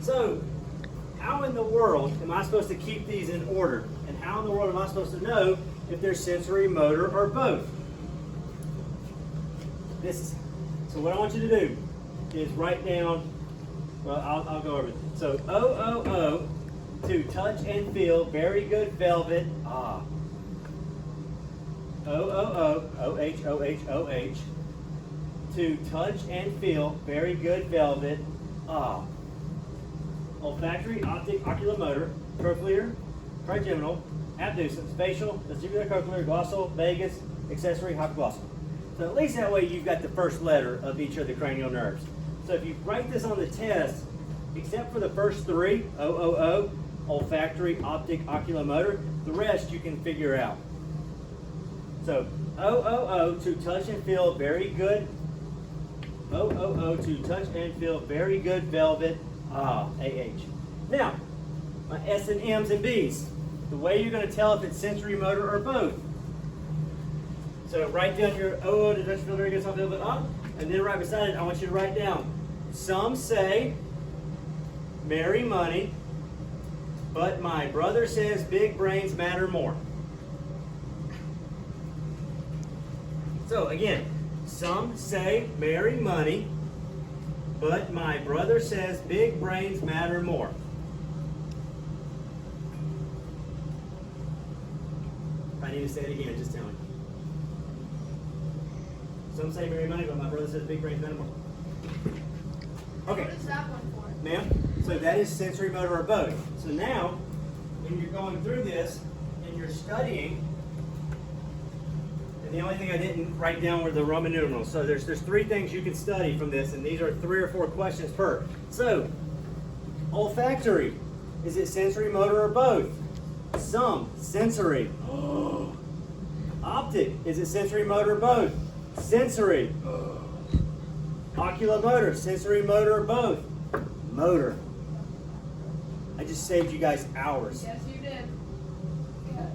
So, how in the world am I supposed to keep these in order? And how in the world am I supposed to know if they're sensory, motor, or both? So what I want you to do is write down, well, I'll go over it. So, O, to touch and feel, very good velvet, ah. O-H, to touch and feel, very good velvet, ah. Olfactory, optic, oculomotor, trochlear, trigeminal, abducens, facial, vestibular, cochlear, glossal, vagus, accessory, hypoglossal. So at least that way you've got the first letter of each of the cranial nerves. So if you write this on the test, except for the first three, O, olfactory, optic, oculomotor, the rest you can figure out. So O, to touch and feel, very good. O, to touch and feel, very good velvet, ah, AH. Now, my S and M's and B's. The way you're going to tell if it's sensory, motor, or both. So write down your O, to touch and feel, very good, soft, velvet, ah, and then right beside it, I want you to write down, some say, marry money, but my brother says big brains matter more. So again, some say marry money, but my brother says big brains matter more. If I need to say it again, just tell me. Some say marry money, but my brother says big brains matter more. Okay. What is that one for? Ma'am, so that is sensory, motor, or both. So now, when you're going through this and you're studying, and the only thing I didn't write down were the Roman numerals. So there's three things you can study from this, and these are 3 or 4 questions per. So, olfactory, is it sensory, motor, or both? Some, sensory. Optic, is it sensory, motor, or both? Sensory. Oculomotor, sensory, motor, or both? Motor. I just saved you guys hours. Yes, you did. Good.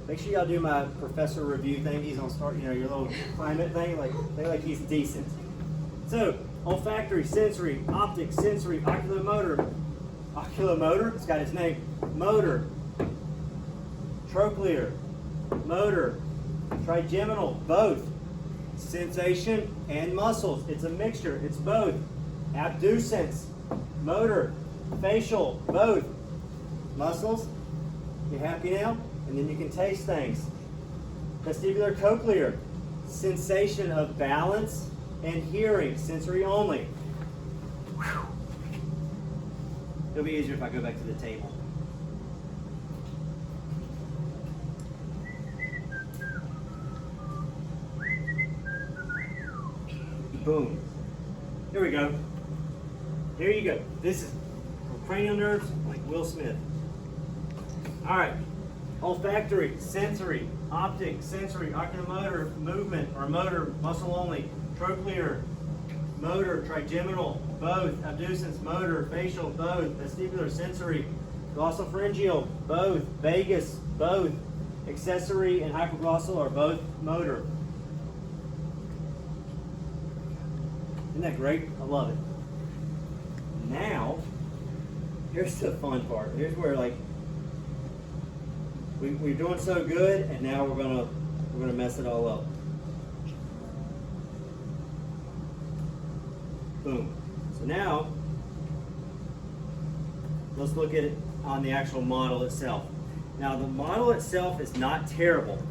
Make sure y'all do my professor review thing. He's on start, your little climate thing. They like he's decent. So, olfactory, sensory, optic, sensory, oculomotor. Oculomotor, it's got its name. Motor. Trochlear. Motor. Trigeminal, both. Sensation and muscles. It's a mixture. It's both. Abducens, motor, facial, both. Muscles. You happy now? And then you can taste things. Vestibular cochlear, sensation of balance and hearing, sensory only. Whew. It'll be easier if I go back to the table. Boom. Here we go. Here you go. This is for cranial nerves like Will Smith. All right. Olfactory, sensory, optic, sensory, oculomotor, movement or motor, muscle only, trochlear, motor, trigeminal, both, abducens, motor, facial, both, vestibular, sensory, glossopharyngeal, both, vagus, both, accessory and hypoglossal are both motor. Isn't that great? I love it. Now, here's the fun part. Here's where we're doing so good, and now we're gonna mess it all up. Boom. So now, let's look at it on the actual model itself. Now the model itself is not terrible.